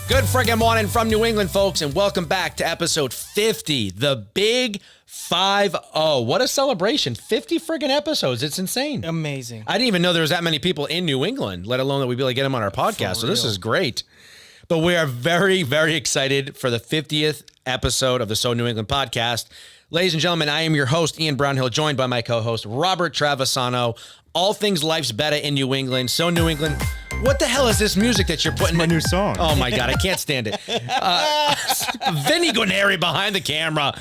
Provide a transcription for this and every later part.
Good friggin' morning from New England, folks, and welcome back to episode 50, the Big 50. What a celebration. 50 friggin' episodes. It's insane. Amazing. I didn't even know there was that many people in New England, let alone that we'd be able to get them on our podcast. So this is great. But we are very, very excited for the 50th episode of the So New England podcast. Ladies and gentlemen, I am your host, Ian Brownhill, joined by my co-host, Robert Travisano. All things life's better in New England. So New England. What the hell is this music that you're putting? It's my new song. Oh my God, I can't stand it. Vinny Guarneri behind the camera.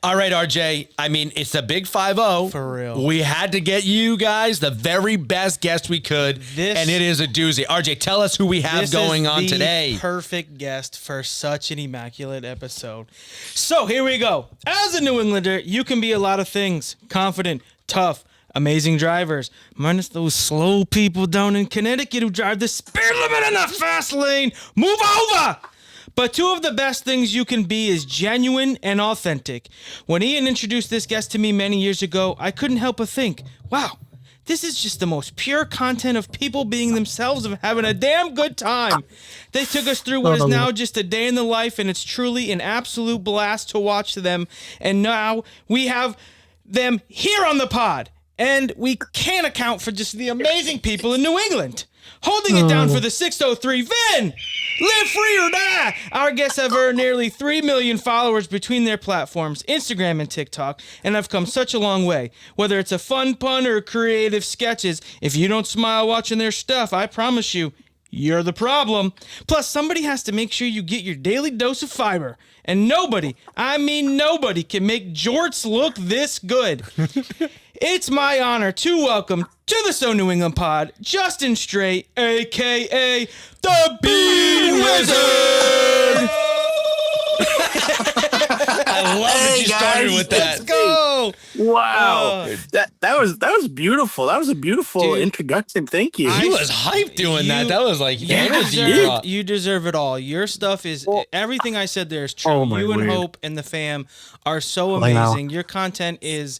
All right, RJ. I mean, it's the Big 50. For real. We had to get you guys the very best guest we could, and it is a doozy. RJ, tell us who we have going on today. Perfect guest for such an immaculate episode. So here we go. As a New Englander, you can be a lot of things. Confident, tough, amazing drivers, minus those slow people down in Connecticut who drive the speed limit in the fast lane. Move over! But two of the best things you can be is genuine and authentic. When Ian introduced this guest to me many years ago, I couldn't help but think, wow, this is just the most pure content of people being themselves and having a damn good time. They took us through what is now just a day in the life, and it's truly an absolute blast to watch them. And now we have them here on the pod. And we can't account for just the amazing people in New England. Holding it down for the 603, Vin! Live free or die! Our guests have earned nearly 3 million followers between their platforms, Instagram and TikTok, and have come such a long way. Whether it's a fun pun or creative sketches, if you don't smile watching their stuff, I promise you, you're the problem. Plus, somebody has to make sure you get your daily dose of fiber. And nobody, I mean nobody, can make Jorts look this good. It's my honor to welcome to the So New England pod, Justin Strait, a.k.a. the Bean Wizard! I love that you started with that. Let's go! Wow, that was beautiful. That was a beautiful introduction. Thank you. He was hyped doing that. That was like, you deserve it all. Your stuff is everything I said there is true. You and Hope and the fam are so amazing. Your content is.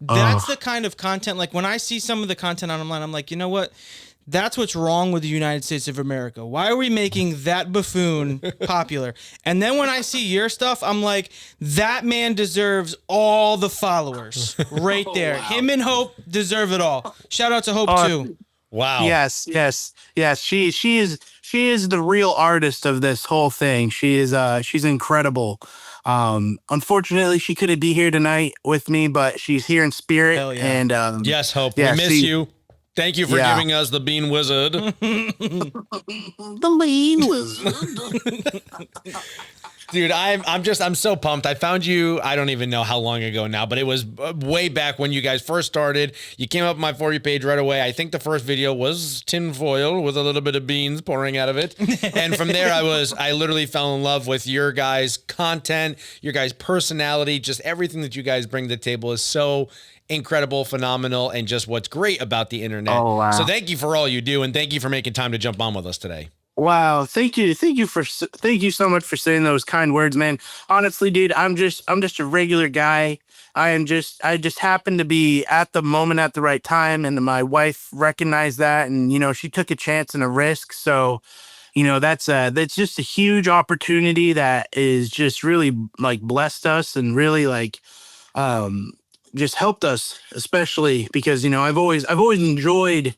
That's the kind of content, like when I see some of the content online, I'm like, you know what? That's what's wrong with the United States of America. Why are we making that buffoon popular? And then when I see your stuff, I'm like, that man deserves all the followers right there. Wow. Him and Hope deserve it all. Shout out to Hope too. Wow. Yes. She is the real artist of this whole thing. She's incredible. Unfortunately, she couldn't be here tonight with me, but she's here in spirit. Hell yeah. And yes, Hope, we miss you. Thank you for giving us the Bean Wizard. The Bean Wizard. Dude, I'm so pumped. I found you, I don't even know how long ago now, but it was way back when you guys first started. You came up my For You page right away. I think the first video was tinfoil with a little bit of beans pouring out of it. And from there, I literally fell in love with your guys' content, your guys' personality, just everything that you guys bring to the table is so incredible, phenomenal, and just what's great about the internet. Oh, wow. So thank you for all you do, and thank you for making time to jump on with us today. Wow, thank you so much for saying those kind words, man. Honestly, dude, I'm just a regular guy. I just happen to be at the moment at the right time, and my wife recognized that, and she took a chance and a risk. So, that's just a huge opportunity that is just really like blessed us and really like just helped us, especially because I've always enjoyed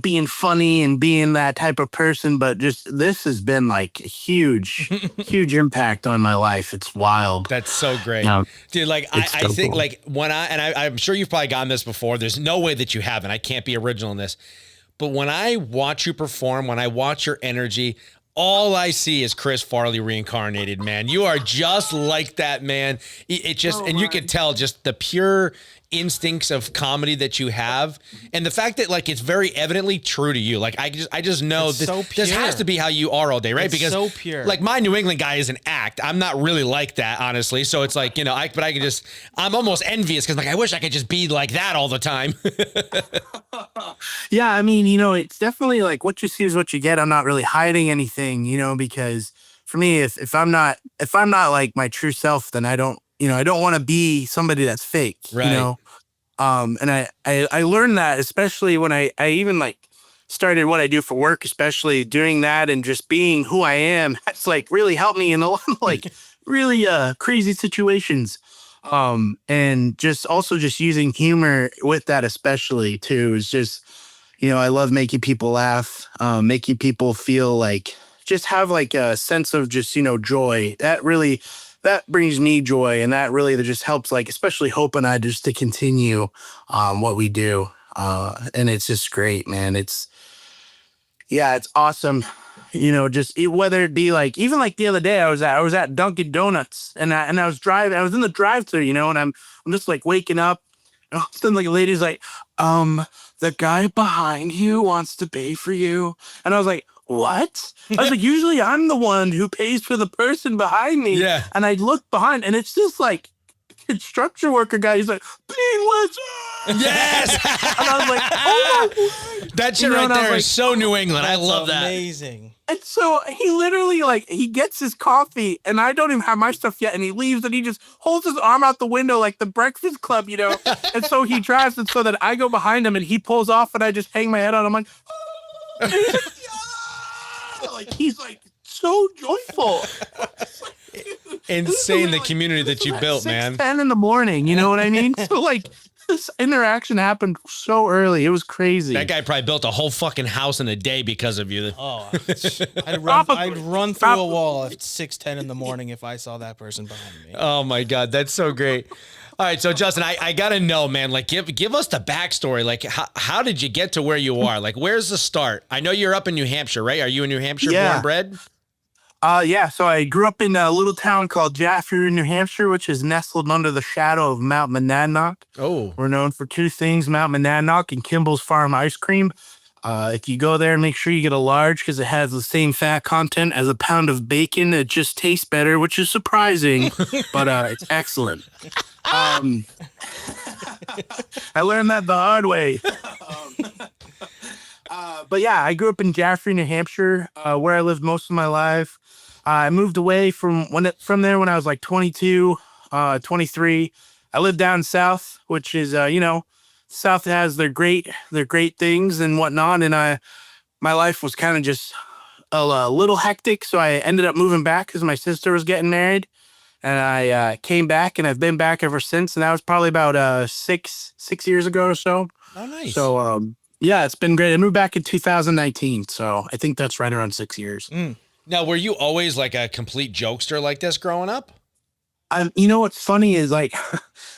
being funny and being that type of person, but just this has been like a huge impact on my life. It's wild. That's so great. Dude, like I think cool. Like when I'm sure you've probably gotten this before, there's no way that you haven't. I can't be original in this, but when I watch you perform, when I watch your energy, all I see is Chris Farley reincarnated, man. You are just like that, man. It just, and you can tell just the pure instincts of comedy that you have, and the fact that like it's very evidently true to you. Like I just know this has to be how you are all day, right? It's because so pure. Like my New England guy is an act. I'm not really like that, honestly. So it's like I'm almost envious because like I wish I could just be like that all the time. Yeah, I mean, it's definitely like what you see is what you get. I'm not really hiding anything, because for me, if I'm not like my true self, then I don't want to be somebody that's fake, right. And I learned that, especially when I even like started what I do for work, especially doing that and just being who I am, that's like really helped me in a lot of like really crazy situations. And just also just using humor with that, especially too, is just, I love making people laugh, making people feel like just have like a sense of just, joy. That brings me joy. And that really just helps, like, especially Hope and I just to continue what we do. And it's just great, man. It's awesome. Whether it be like, even like the other day, I was at Dunkin' Donuts and I was in the drive-thru, and I'm just like waking up. And all of a sudden, like a lady's like, the guy behind you wants to pay for you. And I was like, what? I was like, usually I'm the one who pays for the person behind me. Yeah. And I look behind and it's just like construction worker guy. He's like, Bean, what's up? Yes. And I was like, oh. That shit right there is so New England. I love that. Amazing. And so he literally, like, he gets his coffee, and I don't even have my stuff yet, and he leaves, and he just holds his arm out the window like the Breakfast Club, And so he drives, and so that I go behind him, and he pulls off, and I just hang my head on. I'm like, oh. Like, he's like so joyful. Insane the community that you built, man. 10 in the morning, you know what I mean? So like, this interaction happened so early. It was crazy. That guy probably built a whole fucking house in a day because of you. Oh, I'd run through a wall at 6:10 in the morning if I saw that person behind me. Oh my God, that's so great. All right, so Justin, I gotta know, man. Like, give us the backstory. Like, how did you get to where you are? Like, where's the start? I know you're up in New Hampshire, right? Are you in New Hampshire, born and bred? Yeah. So I grew up in a little town called Jaffrey, New Hampshire, which is nestled under the shadow of Mount Monadnock. Oh. We're known for two things: Mount Monadnock and Kimball's Farm ice cream. If you go there, make sure you get a large because it has the same fat content as a pound of bacon. It just tastes better, which is surprising, but it's excellent. I learned that the hard way. But yeah, I grew up in Jaffrey, New Hampshire, where I lived most of my life. I moved away from there when I was like 22, 23. I lived down south, which is, South has their great things and whatnot. And my life was kind of just a little hectic. So I ended up moving back because my sister was getting married. And I came back, and I've been back ever since. And that was probably about 6 years ago or so. Oh, nice. So, yeah, it's been great. I moved back in 2019. So I think that's right around 6 years. Mm. Now, were you always like a complete jokester like this growing up? What's funny is like,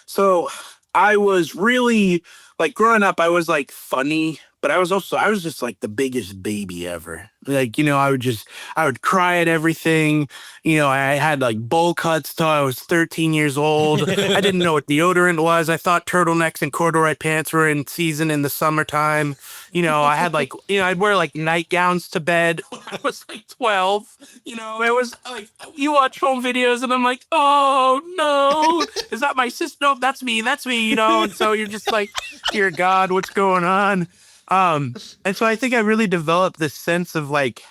so I was really like growing up, I was like funny, but I was just like the biggest baby ever. Like, I would cry at everything. I had like bowl cuts till I was 13 years old. I didn't know what deodorant was. I thought turtlenecks and corduroy pants were in season in the summertime. I had like, I'd wear like nightgowns to bed when I was like 12. It was like, you watch home videos and I'm like, oh no, is that my sister? No, that's me. And so you're just like, dear God, what's going on? And so I think I really developed this sense of like,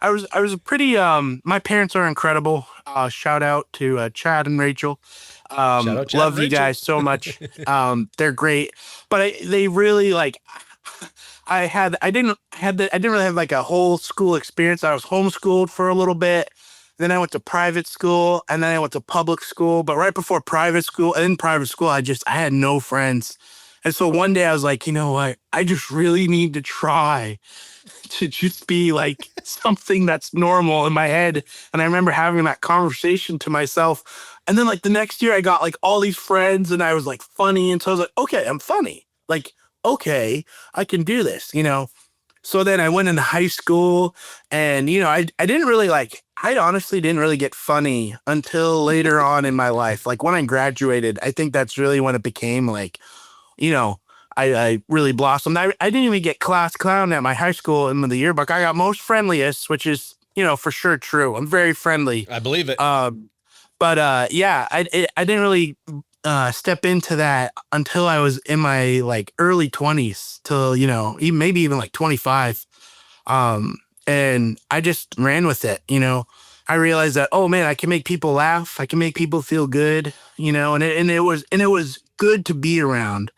I was a pretty, my parents are incredible. Shout out to Chad and Rachel. Love you guys so much. They're great, but they really like, I didn't really have like a whole school experience. I was homeschooled for a little bit. Then I went to private school, and then I went to public school. But right before private school, I had no friends. And so one day I was like, you know what? I just really need to try to just be like something that's normal in my head. And I remember having that conversation to myself. And then like the next year I got like all these friends and I was like funny. And so I was like, okay, I'm funny. Like, okay, I can do this, So then I went into high school and, I honestly didn't really get funny until later on in my life. Like when I graduated, I think that's really when it became like, I really blossomed. I didn't even get class clown at my high school in the yearbook. I got most friendliest, which is, for sure true. I'm very friendly. I believe it. Yeah, I didn't really step into that until I was in my like early 20s till, maybe even like 25. And I just ran with it, I realized that, oh man, I can make people laugh. I can make people feel good, and it was good to be around.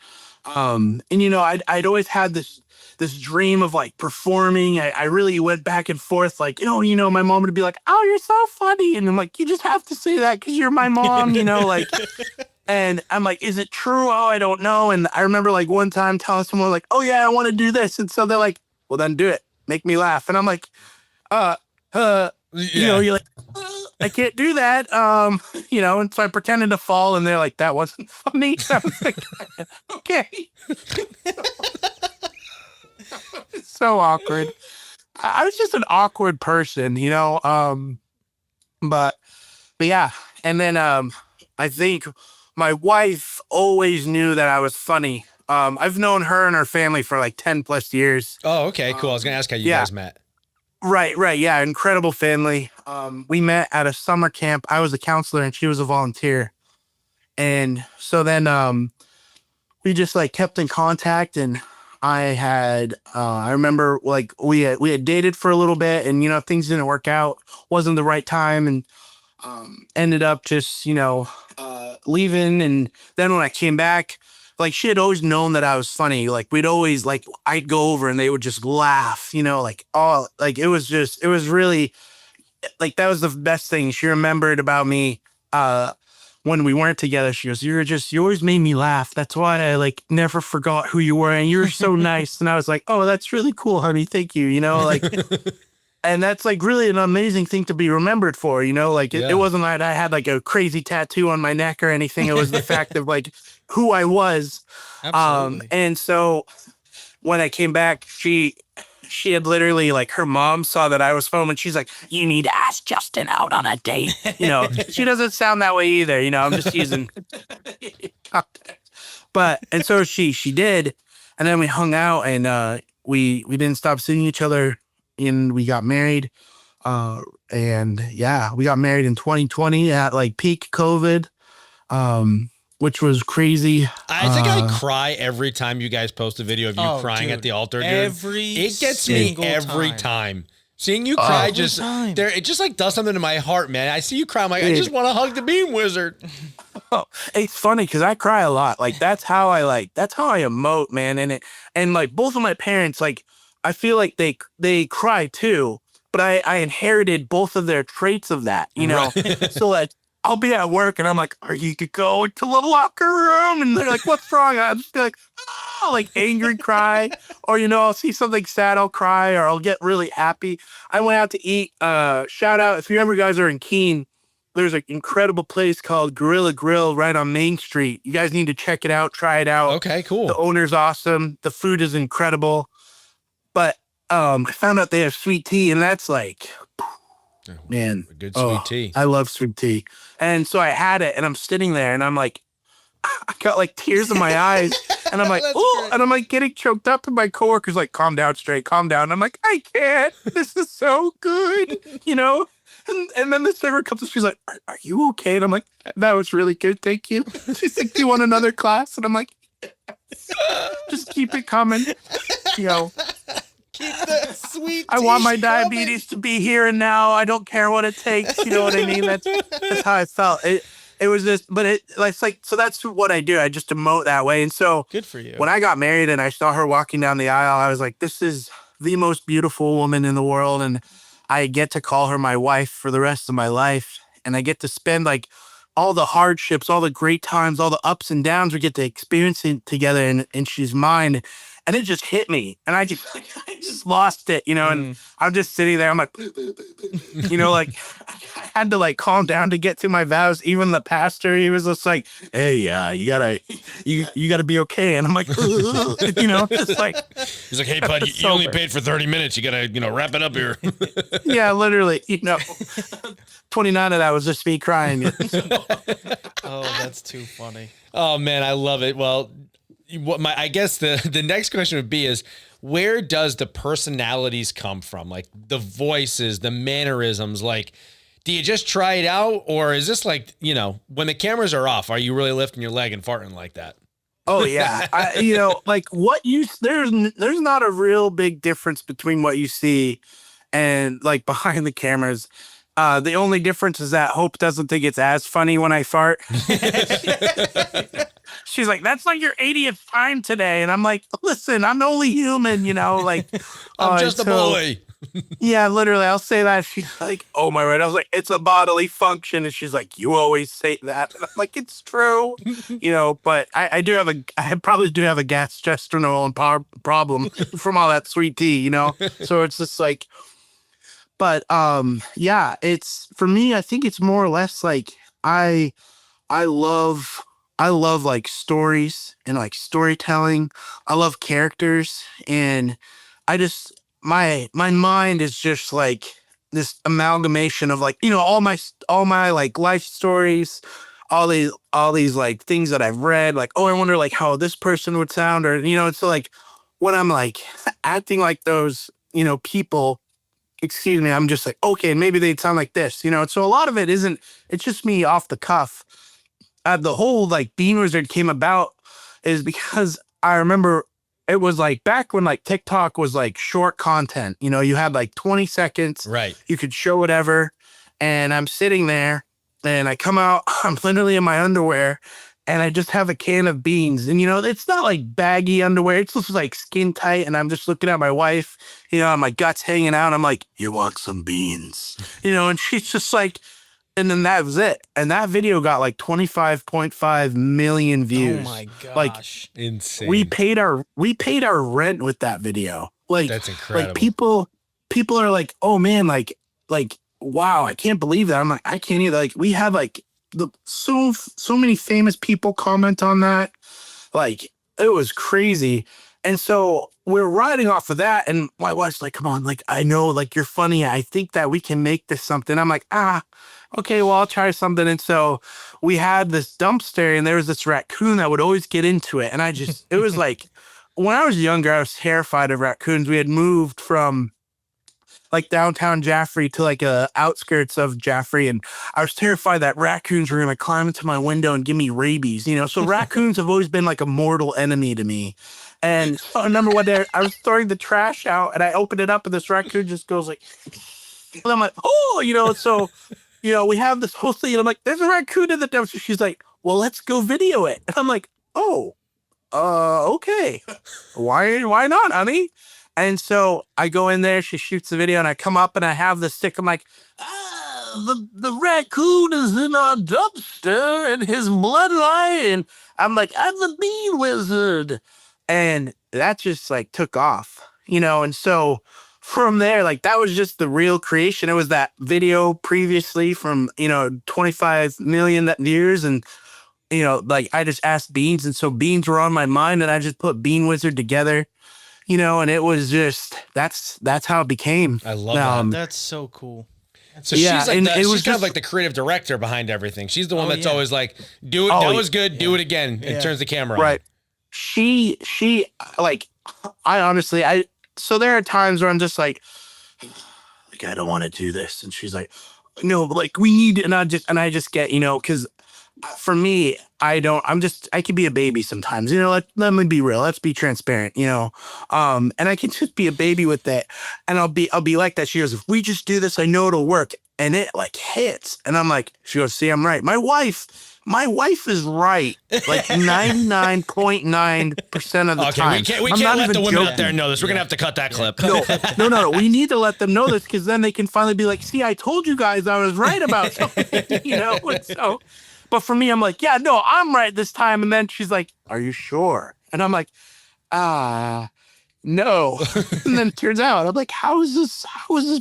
And I'd always had this this dream of like performing. I really went back and forth, like, my mom would be like, "Oh, you're so funny," and I'm like, "You just have to say that because you're my mom," like. And I'm like, "Is it true? Oh, I don't know." And I remember like one time telling someone like, "Oh yeah, I want to do this," and so they're like, "Well, then do it. Make me laugh." And I'm like, you're like, "I can't do that." And so I pretended to fall, and they're like, "That wasn't funny." I was like, "Okay." It's so awkward. I was just an awkward person, but yeah. And then I think my wife always knew that I was funny. I've known her and her family for like 10 plus years. Oh, okay, cool. I was gonna ask how you guys met. Right. Yeah, incredible family. We met at a summer camp. I was a counselor and she was a volunteer. And so then we just like kept in contact, and I remember like we had dated for a little bit, and things didn't work out, wasn't the right time, and ended up just leaving. And then when I came back, like she had always known that I was funny. Like we'd always like I'd go over and they would just laugh, like all like it was really like that was the best thing she remembered about me. When we weren't together, she goes, you always made me laugh. That's why I like never forgot who you were, and you're so nice. And I was like, "Oh, that's really cool, honey. Thank you." Like, and that's like really an amazing thing to be remembered for, like it wasn't like I had like a crazy tattoo on my neck or anything. It was the fact of like who I was. Absolutely. And so when I came back, she had literally like her mom saw that I was home, and she's like, "You need to ask Justin out on a date." She doesn't sound that way either. I'm just using but and so she did, and then we hung out, and we didn't stop seeing each other, and we got married. And yeah, we got married in 2020 at like peak COVID, which was crazy. I think I cry every time you guys post a video of you crying at the altar, dude. It gets me every time. Seeing you cry it just like does something to my heart, man. I see you cry, I'm like, I just want to hug the beam wizard. Oh, it's funny because I cry a lot. Like that's how I emote, man. And like both of my parents, like I feel like they cry too, but I inherited both of their traits of that, Right. So like I'll be at work and I'm like, "Are you to go into the locker room?" And they're like, "What's wrong?" I'll just be like, "Oh," like angry cry, or I'll see something sad, I'll cry, or I'll get really happy. I went out to eat. Shout out if you ever guys are in Keene, there's an incredible place called Gorilla Grill right on Main Street. You guys need to check it out, try it out. Okay, cool. The owner's awesome. The food is incredible. But I found out they have sweet tea, and that's like, man, a good sweet tea. I love sweet tea. And so I had it, and I'm sitting there, and I'm like, I got like tears in my eyes, and I'm like, "Oh," and I'm like getting choked up, and my coworker's like, "Calm down, Strait, calm down." And I'm like, "I can't. This is so good," And then the server comes and she's like, are you okay? And I'm like, "That was really good, thank you." She's like, "Do you want another class?" And I'm like, "Just keep it coming, Keep the sweet tea I want my coming. diabetes to be here and now. I don't care what it takes." You know what I mean? That's how I felt. It was just, but it's like, so that's what I do. I just emote that way. And so Good for you. when I got married and I saw her walking down the aisle, I was like, this is the most beautiful woman in the world. And I get to call her my wife for the rest of my life. And I get to spend like all the hardships, all the great times, all the ups and downs we get to experience together. And she's mine. And it just hit me, and I just lost it, and I'm just sitting there. I'm like, like I had to like calm down to get to my vows. Even the pastor, he was just like, "Hey, you gotta be okay." And I'm like, just like, he's like, "Hey, bud, you only paid for 30 minutes. You gotta, wrap it up here." Yeah, literally, 29 of that was just me crying. Oh, that's too funny. Oh man, I love it. Well, I guess the next question would be is, where does the personalities come from? Like the voices, the mannerisms, like, do you just try it out? Or is this like, when the cameras are off, are you really lifting your leg and farting like that? Oh yeah. Like there's not a real big difference between what you see and like behind the cameras. The only difference is that Hope doesn't think it's as funny when I fart. she's like, that's like your 80th time today. And I'm like, listen, I'm only human, you know, like, I'm just a boy. Yeah, literally, I'll say that. She's like, oh my word. I was like, it's a bodily function. And she's like, you always say that. And I'm like, it's true, you know, but I probably do have a gastrointestinal problem from all that sweet tea, you know? So it's just like, but yeah, it's for me, I think it's more or less like I love like stories and like storytelling. I love characters, and I just my mind is just like this amalgamation of like, you know, all my like life stories, all these like things that I've read, like, oh, I wonder like how this person would sound, or you know, it's like when I'm like acting like those, you know, people, excuse me, I'm just like, okay, maybe they'd sound like this, you know. So a lot of it isn't, it's just me off the cuff. The whole like Bean Wizard came about is because I remember it was like back when like TikTok was like short content, you know, you had like 20 seconds, right? You could show whatever. And I'm sitting there and I come out, I'm literally in my underwear and I just have a can of beans. And, you know, it's not like baggy underwear. It's just like skin tight. And I'm just looking at my wife, you know, and my guts hanging out. I'm like, you want some beans? You know, and she's just like, and then that was it. And that video got like 25.5 million views. Oh my gosh. Like, insane. We paid our rent with that video. Like, that's incredible. Like people are like, oh man, like, wow, I can't believe that. I'm like, I can't either. Like, we have like so many famous people comment on that. Like, it was crazy. And so we're riding off of that. And my wife's like, come on, like, I know, like, you're funny. I think that we can make this something. I'm like, okay, well, I'll try something. And so we had this dumpster and there was this raccoon that would always get into it. And it was like, when I was younger, I was terrified of raccoons. We had moved from like downtown Jaffrey to like outskirts of Jaffrey. And I was terrified that raccoons were going to climb into my window and give me rabies, you know? So raccoons have always been like a mortal enemy to me. And I remember one day I was throwing the trash out and I opened it up and this raccoon just goes like, and I'm like, oh, you know, so, you know, we have this whole thing and I'm like, there's a raccoon in the dumpster. She's like, well, let's go video it. And I'm like, oh, okay. Why not, honey? And so I go in there, she shoots the video and I come up and I have the stick. I'm like, the raccoon is in our dumpster and his bloodline. And I'm like, I'm the Bean Wizard. And that just like took off, you know? And so from there, like that was just the real creation. It was that video previously from, you know, 25 million views. And, you know, like I just asked Beans. And so Beans were on my mind and I just put Bean Wizard together. You know, and it was just, that's how it became. I love that. That's so cool. So yeah, she's like she's kind of like the creative director behind everything. She's the one that's always like, do it. That was good. Do it again. And turns the camera on. Right. She like, I honestly, so there are times where I'm just like, I don't want to do this. And she's like, no, but like we need, and I just get, you know, cause for me, I can be a baby sometimes, you know, let me be real. Let's be transparent, you know? And I can just be a baby with that. And I'll be like that. She goes, if we just do this, I know it'll work. And it like hits. And I'm like, she goes, see, I'm right. My wife is right. Like 99.9% of the time. We can't let the women out there know this. We're going to have to cut that clip. No. We need to let them know this because then they can finally be like, see, I told you guys I was right about something, you know? And so, but for me, I'm like, yeah, no, I'm right this time. And then she's like, are you sure? And I'm like, no. And then it turns out, I'm like, how is this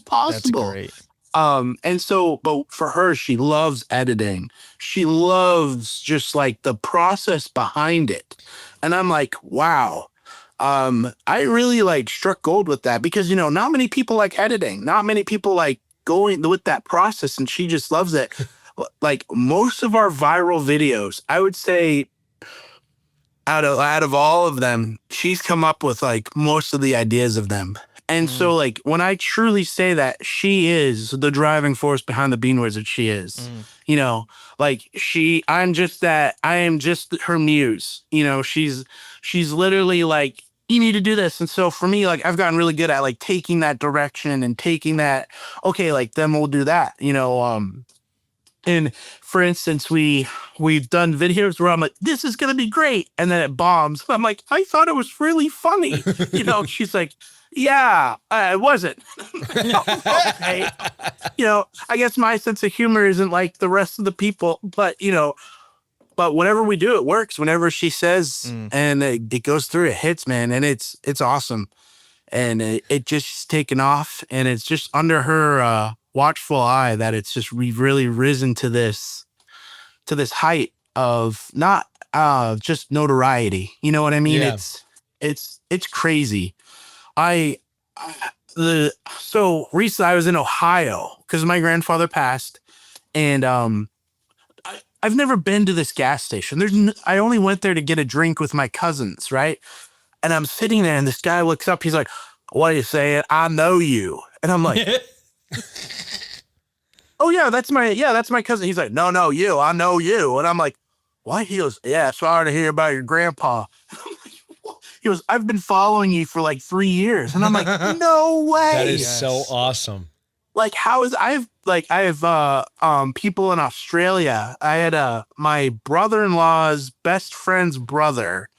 possible? That's great. And so, but for her, she loves editing. She loves just like the process behind it. And I'm like, wow. I really like struck gold with that because, you know, not many people like editing, not many people like going with that process. And she just loves it. Like most of our viral videos, I would say out of all of them, she's come up with like most of the ideas of them. And so like when I truly say that she is the driving force behind the Bean Wizard, she is, you know, like I am just her muse, you know, she's literally like, you need to do this. And so for me, like I've gotten really good at like taking that direction and taking that, okay, like then we'll do that, you know, And for instance, we've done videos where I'm like, this is gonna be great, and then it bombs. I'm like, I thought it was really funny. She's like, yeah, it wasn't. Okay. I guess my sense of humor isn't like the rest of the people, but whenever we do, it works. Whenever she says, and it goes through, it hits, man, and it's awesome. And it just taken off, and it's just under her watchful eye that it's just really risen to this height of not just notoriety. You know what I mean? Yeah. It's crazy. So recently I was in Ohio because my grandfather passed, and I've never been to this gas station. I only went there to get a drink with my cousins, right? And I'm sitting there, and this guy looks up. He's like, "What are you saying? I know you." And I'm like, "Oh yeah, that's my cousin." He's like, "No, you. I know you." And I'm like, "What?" He goes, "Yeah, sorry to hear about your grandpa." He goes, "I've been following you for like 3 years." And I'm like, "No way." That is so awesome. Like, I have people in Australia. I had my brother-in-law's best friend's brother.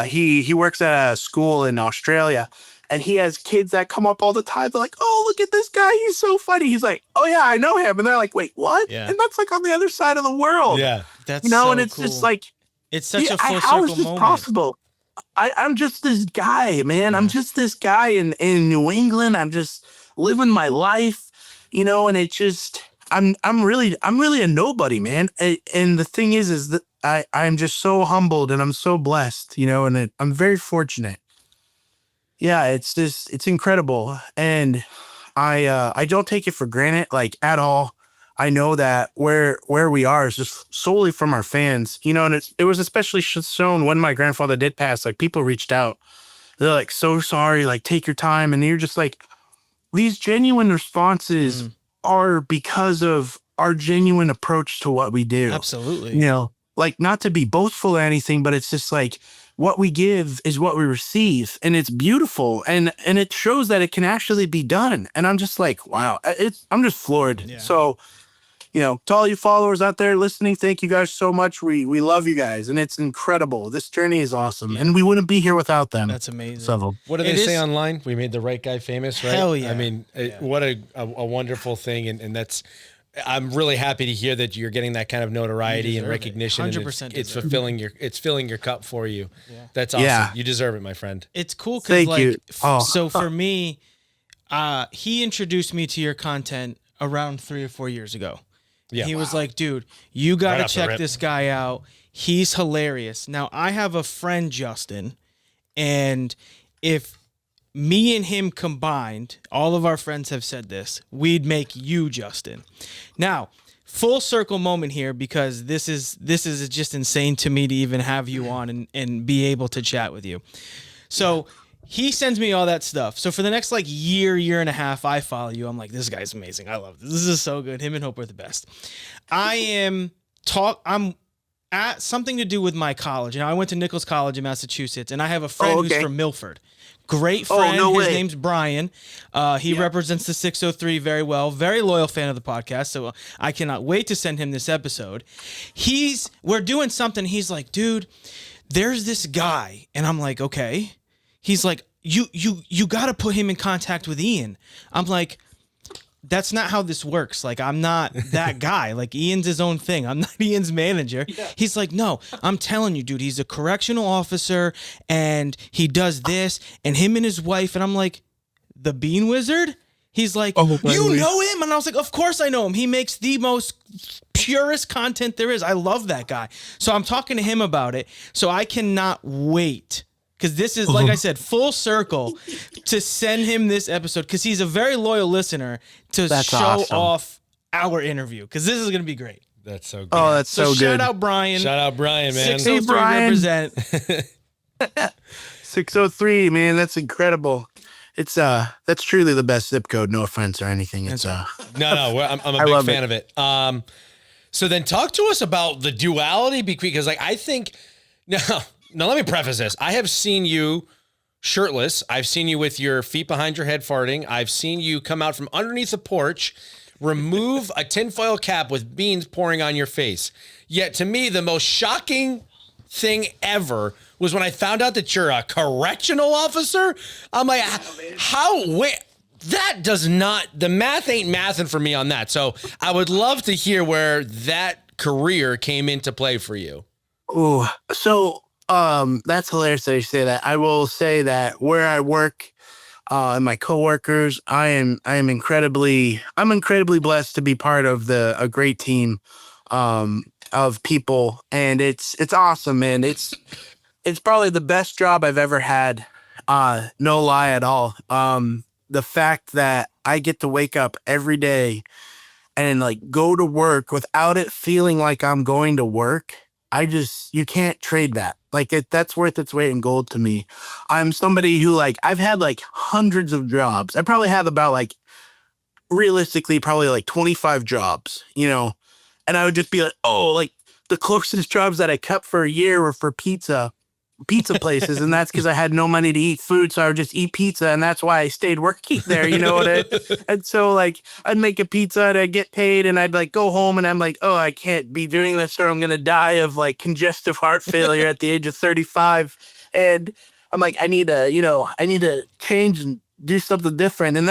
He works at a school in Australia, and he has kids that come up all the time. They're like, "Oh, look at this guy. He's so funny." He's like, "Oh yeah, I know him." And they're like, "Wait, what?" Yeah. And that's like on the other side of the world. Yeah. That's and it's cool. just like, it's such a full how circle is this moment. possible? I'm just this guy, man. I'm just this guy in New England. I'm just living my life, and it just, I'm really a nobody, man. And the thing is that I'm just so humbled, and I'm so blessed, and I'm very fortunate. Yeah, it's incredible. And I don't take it for granted, like, at all. I know that where we are is just solely from our fans, and it was especially shown when my grandfather did pass. Like, people reached out. They're like, "So sorry, like, take your time." And you're just like, these genuine responses are because of our genuine approach to what we do. Absolutely. Like, not to be boastful or anything, but it's just like, what we give is what we receive, and it's beautiful, and it shows that it can actually be done. And I'm just like, wow, I'm just floored. Yeah. So, to all you followers out there listening, thank you guys so much. We love you guys, and it's incredible. This journey is awesome, and we wouldn't be here without them. That's amazing. So, What do they say online? We made the right guy famous, right? Hell yeah. I mean, what a wonderful thing. And that's, I'm really happy to hear that you're getting that kind of notoriety and recognition. 100% And it's filling your cup for you. Yeah. That's awesome. Yeah. You deserve it, my friend. It's cool because, Thank you. So for me, he introduced me to your content around 3 or 4 years ago. Yeah. He was like, "Dude, you got Right to off the check rip. this guy out. He's hilarious." Now, I have a friend, Justin, and if me and him combined, all of our friends have said this, we'd make you, Justin. Now, full circle moment here, because this is just insane to me to even have you on and be able to chat with you. So he sends me all that stuff. So for the next year and a half, I follow you. I'm like, this guy's amazing. I love this. This is so good. Him and Hope are the best. I'm at something to do with my college. And I went to Nichols College in Massachusetts, and I have a friend who's from Milford. Great friend. no His way. name's Brian. He represents the 603 very well. Very loyal fan of the podcast. So I cannot wait to send him this episode. We're doing something. He's like, "Dude, there's this guy." And I'm like, "Okay." He's like, you got to put him in contact with Ian. I'm like, that's not how this works. Like, I'm not that guy. Like, Ian's his own thing. I'm not Ian's manager. Yeah. He's like, "No, I'm telling you, dude, he's a correctional officer, and he does this, and him and his wife." And I'm like, "The Bean Wizard?" He's like, "You know him?" And I was like, "Of course I know him. He makes the most purest content there is. I love that guy." So I'm talking to him about it. So I cannot wait, because this is, like I said, full circle, to send him this episode, because he's a very loyal listener, to show off our interview, because this is going to be great. That's so good. Oh, that's so good. Shout out Brian. Shout out Brian, man. 603 Brian. represent. 603, man, that's incredible. It's that's truly the best zip code. No offense or anything. It's No, I'm a I big love fan of it. So then talk to us about the duality, because I think now let me preface this. I have seen you shirtless. I've seen you with your feet behind your head farting. I've seen you come out from underneath the porch remove a tinfoil cap with beans pouring on your face. Yet to me, the most shocking thing ever was when I found out that you're a correctional officer. I'm like, that does not, the math ain't mathing for me on that. So I would love to hear where that career came into play for you. Oh, so that's hilarious that you say that. I will say that where I work, and my coworkers, I'm incredibly blessed to be part of a great team of people, and it's awesome, man. It's probably the best job I've ever had. No lie at all. The fact that I get to wake up every day and like go to work without it feeling like I'm going to work, you can't trade that. Like that's worth its weight in gold to me. I'm somebody who like, I've had like hundreds of jobs. I probably have about like, realistically, probably like 25 jobs, and I would just be like, oh, like the closest jobs that I kept for a year were for pizza places, and that's because I had no money to eat food, so I would just eat pizza, and that's why I stayed working there. And so like I'd make a pizza and I'd get paid, and I'd like go home, and I'm like, oh, I can't be doing this, or I'm gonna die of like congestive heart failure at the age of 35. And I'm like, I need to change and do something different. And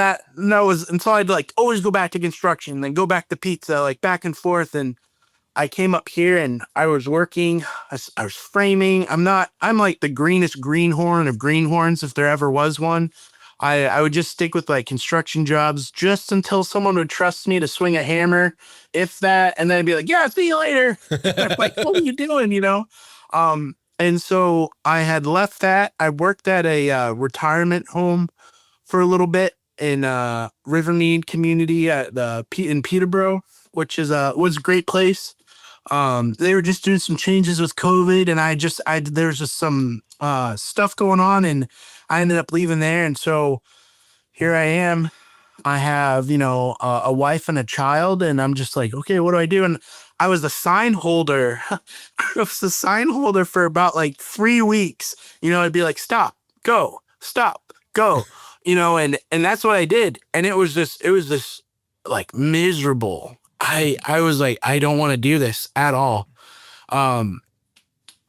so I'd like always go back to construction, then go back to pizza, like back and forth. And I came up here and I was working, I was framing. I'm like the greenest greenhorn of greenhorns, if there ever was one. I would just stick with like construction jobs just until someone would trust me to swing a hammer, if that, and then I'd be like, yeah, see you later. I'm like, what are you doing? And so I had left that. I worked at a retirement home for a little bit in Rivermead community in Peterborough, which was a great place. They were just doing some changes with COVID, and there was just some stuff going on, and I ended up leaving there. And so here I am. I have, a wife and a child, and I'm just like, okay, what do I do? And I was the sign holder. I was the sign holder for about like 3 weeks. I'd be like, stop, go, and that's what I did. And it was this like miserable. I was like, I don't want to do this at all. I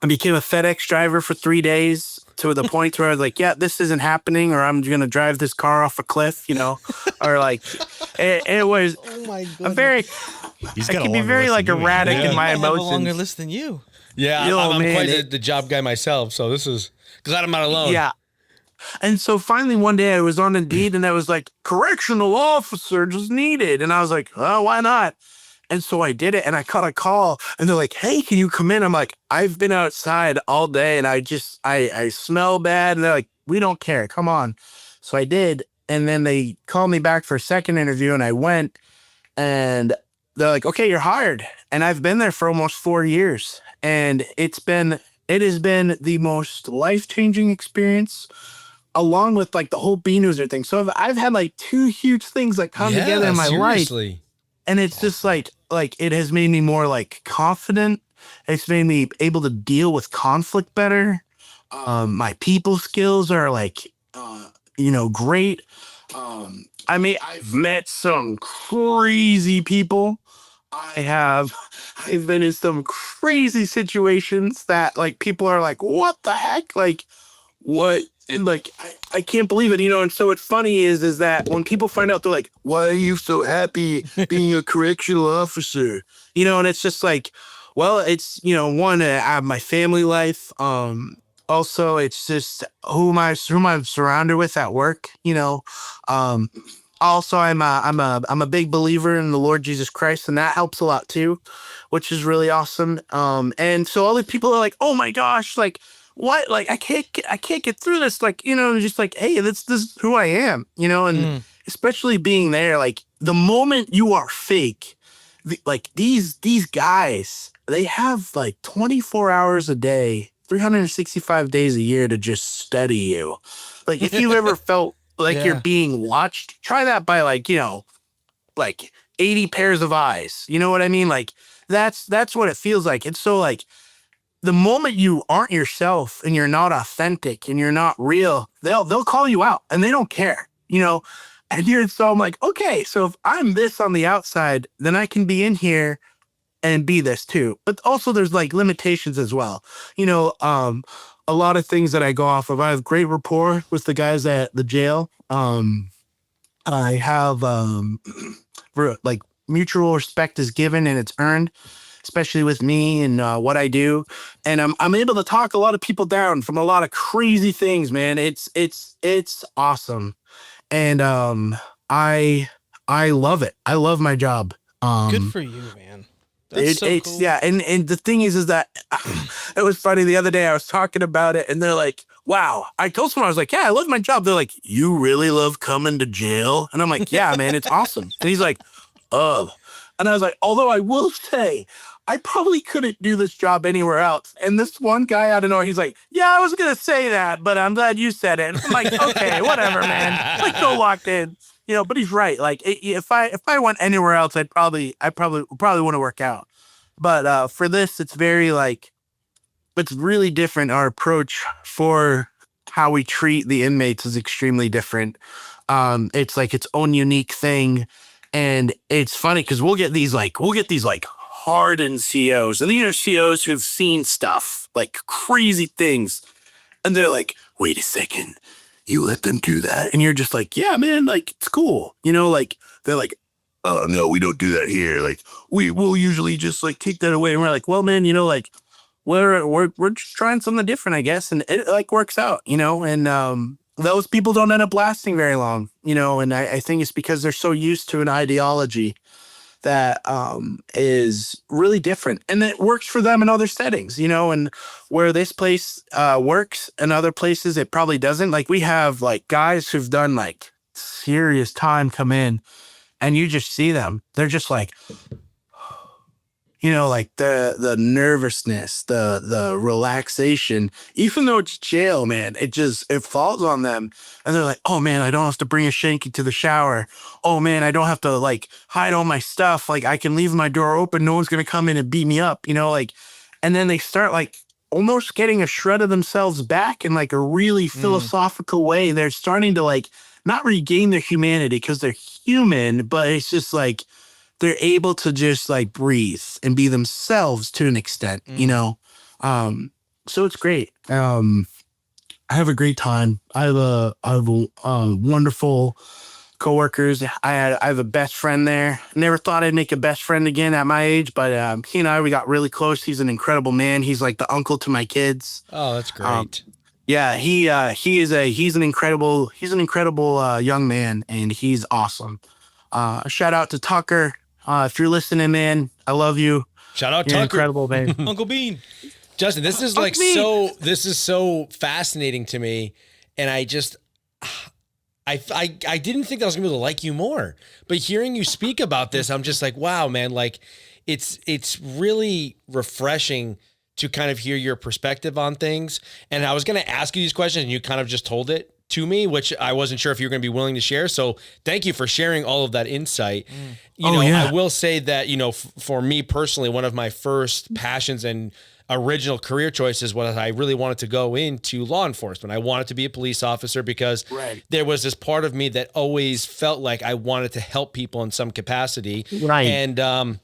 became a FedEx driver for 3 days, to the point where I was like, yeah, this isn't happening, or I'm going to drive this car off a cliff, or like, it was, oh my goodness. I can be very like erratic in my emotions. I have a longer list than you. Yeah, I'm quite the job guy myself. So this is, because I'm not alone. Yeah. And so finally one day I was on Indeed, and I was like, correctional officer just needed. And I was like, oh, why not? And so I did it, and I caught a call, and they're like, hey, can you come in? I'm like, I've been outside all day, and I smell bad. And they're like, we don't care. Come on. So I did. And then they called me back for a second interview, and I went, and they're like, okay, you're hired. And I've been there for almost 4 years. And it has been the most life-changing experience, along with like the whole B-Newser thing. So I've had like 2 huge things like come together in my life. And it's just like it has made me more like confident. It's made me able to deal with conflict better. My people skills are like, great. I've met some crazy people. I've been in some crazy situations that like people are like, what the heck? Like, what? And like, I can't believe it, And so what's funny is that when people find out, they're like, why are you so happy being a correctional officer? And it's just like, well, it's, one, I have my family life. Also, it's just whom I'm surrounded with at work, Also, I'm a big believer in the Lord Jesus Christ, and that helps a lot too, which is really awesome. And so all the people are like, oh my gosh, like, what? Like, I can't get through this. Like, just like, hey, this is who I am, and especially being there, like the moment you are fake, like these guys, they have like 24 hours a day, 365 days a year to just study you. Like, if you've ever felt like you're being watched, try that by like, like 80 pairs of eyes. You know what I mean? Like, that's what it feels like. It's so like, the moment you aren't yourself and you're not authentic and you're not real, they'll call you out, and they don't care. And here, so I'm like, okay, so if I'm this on the outside, then I can be in here and be this too. But also there's like limitations as well. A lot of things that I go off of. I have great rapport with the guys at the jail. I have like mutual respect is given and it's earned, especially with me and what I do. And I'm able to talk a lot of people down from a lot of crazy things, man. It's awesome. And I love it. I love my job. Good for you, man. That's so cool. Yeah, and the thing is that it was funny the other day. I was talking about it, and they're like, "Wow!" I told someone, I was like, "Yeah, I love my job." They're like, "You really love coming to jail?" And I'm like, "Yeah, man, it's awesome." And he's like, "Oh," and I was like, "Although I will say, I probably couldn't do this job anywhere else." And this one guy out of nowhere, he's like, "Yeah, I was gonna say that, but I'm glad you said it." And I'm like, "Okay, whatever, man." Like, so locked in. But he's right. Like if I went anywhere else, I probably wouldn't work out. But for this, it's very like, it's really different. Our approach for how we treat the inmates is extremely different. It's like its own unique thing, and it's funny because we'll get these hardened COs, and these are COs who've seen stuff like crazy things, and they're like, "Wait a second. You let them do that?" And you're just like, "Yeah, man, like, it's cool." Like, they're like, "Oh, no, we don't do that here. Like, we'll usually just, like, take that away." And we're like, "Well, man, like, we're just trying something different, I guess." And it, like, works out, and those people don't end up lasting very long, and I think it's because they're so used to an ideology that is really different, and it works for them in other settings, and where this place works and other places it probably doesn't. Like, we have like guys who've done like serious time come in, and you just see them, they're just like, like the nervousness, the relaxation, even though it's jail, man, it falls on them. And they're like, "Oh man, I don't have to bring a shanky to the shower. Oh man, I don't have to like hide all my stuff. Like, I can leave my door open. No one's going to come in and beat me up, like." And then they start like almost getting a shred of themselves back in like a really philosophical way. They're starting to like not regain their humanity because they're human, but it's just like, they're able to just like breathe and be themselves to an extent, so it's great. I have a great time. I have wonderful coworkers. I have a best friend there. Never thought I'd make a best friend again at my age, but he and I, we got really close. He's an incredible man. He's like the uncle to my kids. Oh, that's great. Yeah, he's an incredible young man, and he's awesome. Shout out to Tucker. If you're listening, man, I love you. Shout out You're Tucker. Incredible, man. Uncle Bean. Justin, this is this is so fascinating to me. And I didn't think that I was gonna be able to like you more, but hearing you speak about this, I'm just like, wow, man, like it's really refreshing to kind of hear your perspective on things. And I was going to ask you these questions and you kind of just told it to me, which I wasn't sure if you were going to be willing to share. So thank you for sharing all of that insight. I will say that, for me personally, one of my first passions and original career choices was I really wanted to go into law enforcement. I wanted to be a police officer because there was this part of me that always felt like I wanted to help people in some capacity. Right. And,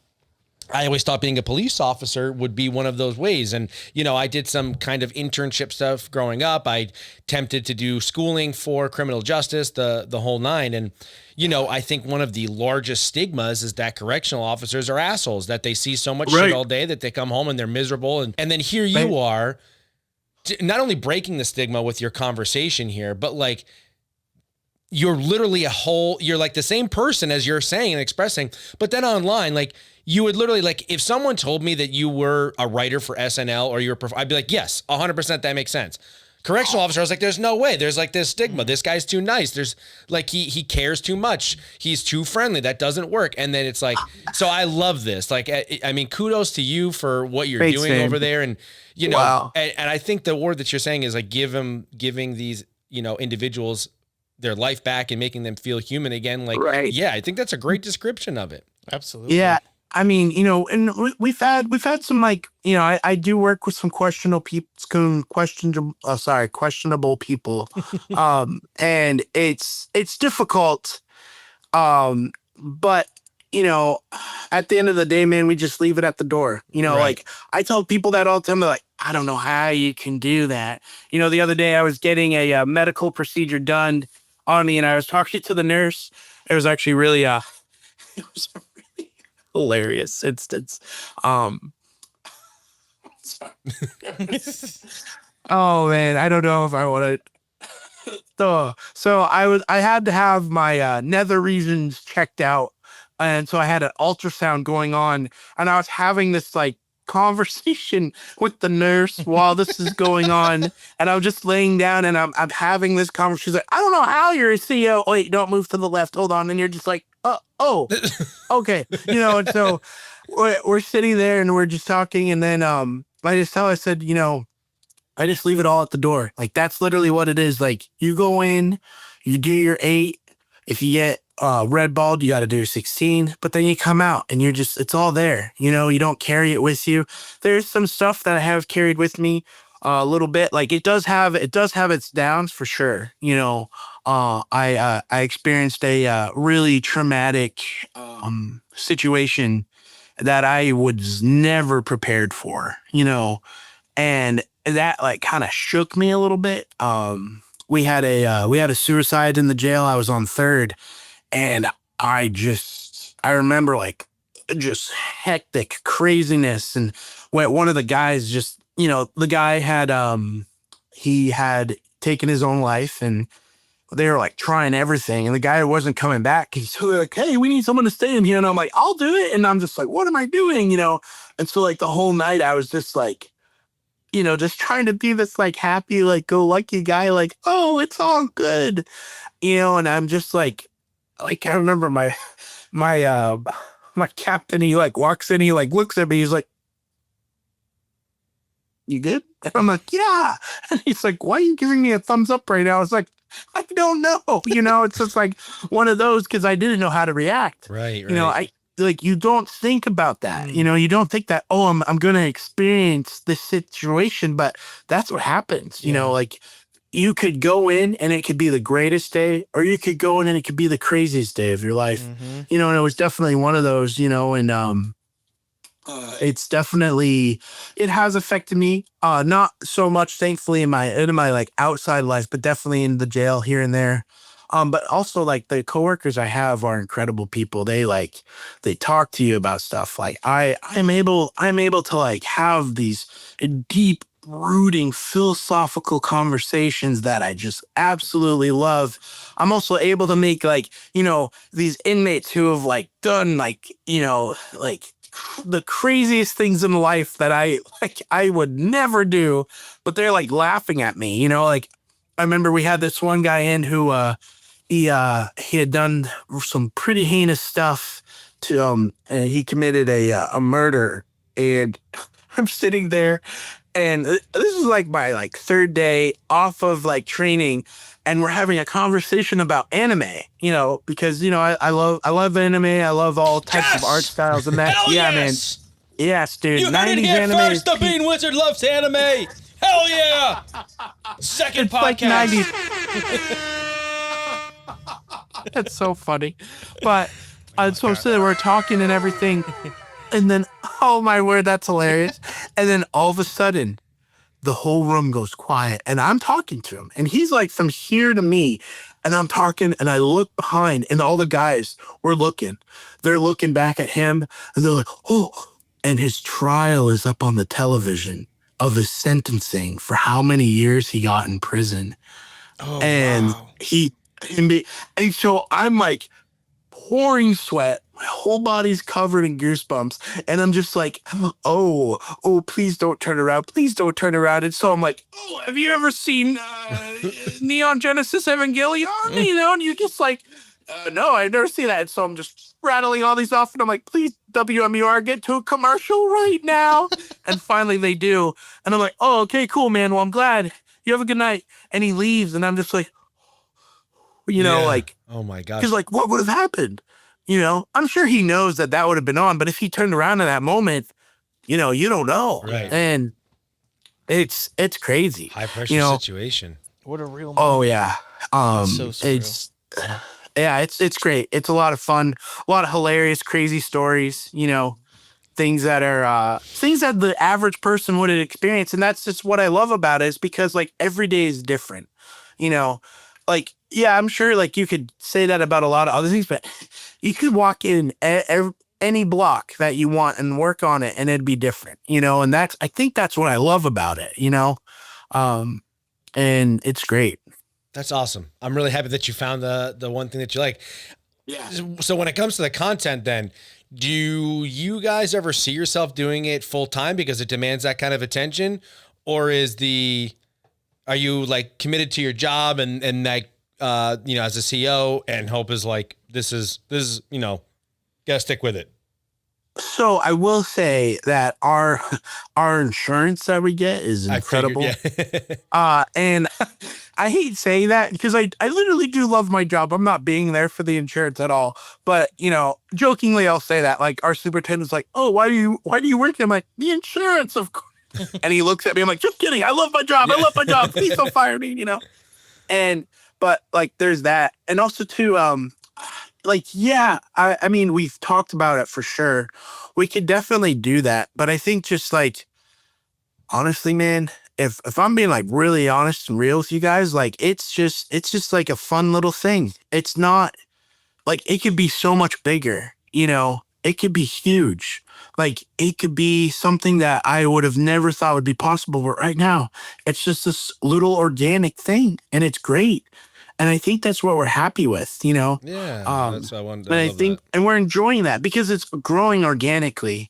I always thought being a police officer would be one of those ways. And, I did some kind of internship stuff growing up. I attempted to do schooling for criminal justice, the whole nine. And, I think one of the largest stigmas is that correctional officers are assholes, that they see so much shit all day that they come home and they're miserable. And then here you are, not only breaking the stigma with your conversation here, but like, you're literally you're like the same person as you're saying and expressing, but then online, like, you would literally, like, if someone told me that you were a writer for SNL or I'd be like, yes, 100% that makes sense. Correctional officer, I was like, there's no way. There's like this stigma. This guy's too nice. There's like, he cares too much. He's too friendly. That doesn't work. And then it's like, so I love this. Like, I mean, kudos to you for what you're doing over there. And, and I think the word that you're saying is like, giving these, individuals their life back and making them feel human again. Like, yeah, I think that's a great description of it. Absolutely. Yeah. I mean, and we've had some like, I do work with some questionable people, and it's difficult But at the end of the day, man, we just leave it at the door. Like I tell people that all the time. They're like, I don't know how you can do that. The other day I was getting a medical procedure done on me, and I was talking to the nurse. It was actually really, it was a really hilarious instance. Sorry. Oh man, I don't know if I want to. So I had to have my nether regions checked out, and so I had an ultrasound going on, and I was having this like conversation with the nurse while this is going on, and I'm just laying down and I'm having this conversation. She's like, I don't know how you're a CEO. Wait, don't move to the left. Hold on, and you're just like, oh, okay, and so we're sitting there and we're just talking, and then I said, I just leave it all at the door. Like, that's literally what it is. Like, you go in, you do your 8. If you get red balled, you got to do 16. But then you come out and it's all there. You don't carry it with you. There's some stuff that I have carried with me a little bit. Like, it does have its downs for sure. I experienced a really traumatic situation that I was never prepared for, and that like kind of shook me a little bit. We had a suicide in the jail. I was on 3rd, and I remember like just hectic craziness. And when one of the guys the guy he had taken his own life, and they were like trying everything, and the guy wasn't coming back. So they're like, hey, we need someone to stay in here. And I'm like, I'll do it. And I'm just like, what am I doing? And so like the whole night I was just like, just trying to be this like happy, like go lucky guy, like, oh, it's all good. And I'm just like I remember my captain, he like walks in, he like looks at me, he's like, you good? And I'm like, yeah. And he's like, why are you giving me a thumbs up right now? I was like, I don't know. It's just like one of those, because I didn't know how to react. Right. You don't think about that. You don't think that, oh, I'm going to experience this situation, but that's what happens. Like you could go in and it could be the greatest day, or you could go in and it could be the craziest day of your life. And it was definitely one of those, and it's definitely, it has affected me. Not so much, thankfully, in my like outside life, but definitely in the jail here and there. But also like the coworkers I have are incredible people. They talk to you about stuff. Like I'm able to like have these deep, brooding, philosophical conversations that I just absolutely love. I'm also able to make like, these inmates who have like done like, like the craziest things in life that I would never do, but they're like laughing at me, like I remember we had this one guy in who, he had done some pretty heinous stuff to and he committed a murder, and I'm sitting there, and this is like my like 3rd day off of like training, and we're having a conversation about anime, because I love anime, I love all types of art styles and that. Hell yeah, yes! Man. Yes, dude. You heard it here anime first. The Bean Wizard loves anime. Hell yeah! Second podcast. Like 90s. That's so funny. But so I'm sitting there, we're talking and everything, and then, oh my word, that's hilarious. And then all of a sudden, the whole room goes quiet, and I'm talking to him, and he's like from here to me, and I'm talking, and I look behind, and all the guys were looking. They're looking back at him, and they're like, oh, and his trial is up on the television of his sentencing for how many years he got in prison. Oh, and wow. And so I'm like pouring sweat. My whole body's covered in goosebumps. And I'm just like, oh, please don't turn around. Please don't turn around. And so I'm like, oh, have you ever seen Neon Genesis Evangelion? And you're just like, no, I've never seen that. And so I'm just rattling all these off. And I'm like, please, WMUR, get to a commercial right now. And finally they do. And I'm like, oh, okay, cool, man. Well, I'm glad. You have a good night. And he leaves. And I'm just like, like, oh my gosh. Because like, what would have happened? I'm sure he knows that would have been on, but if he turned around in that moment, you don't know. Right. And it's crazy. High pressure situation. What a real moment. Oh yeah. So surreal. Yeah, it's great. It's a lot of fun, a lot of hilarious, crazy stories, things that are things that the average person wouldn't experience. And that's just what I love about it, is because like every day is different. You know, like yeah, I'm sure like you could say that about a lot of other things, but you could walk in any block that you want and work on it and it'd be different, and I think that's what I love about it, um, and it's great. That's awesome. I'm really happy that you found the one thing that you like. Yeah. So when it comes to the content, then do you guys ever see yourself doing it full time because it demands that kind of attention, or are you like committed to your job and like as a CEO, and hope is like this is gotta stick with it? So I will say that our insurance that we get is incredible. I figured, yeah. And I hate saying that because I literally do love my job. I'm not being there for the insurance at all. But jokingly I'll say that, like, our superintendent's like, "Oh, why do you work?" I'm like, "The insurance, of course." And he looks at me, I'm like, "Just kidding. I love my job. I love my job. Please don't fire me." And but like there's that. And also too, like, yeah, I mean, we've talked about it for sure. We could definitely do that. But I think just like, honestly, man, if I'm being like really honest and real with you guys, like it's just like a fun little thing. It's not like, it could be so much bigger, it could be huge. Like it could be something that I would have never thought would be possible. But right now, it's just this little organic thing and it's great. And I think that's what we're happy with, Yeah, that's what I wanted. But I think, and we're enjoying that because it's growing organically.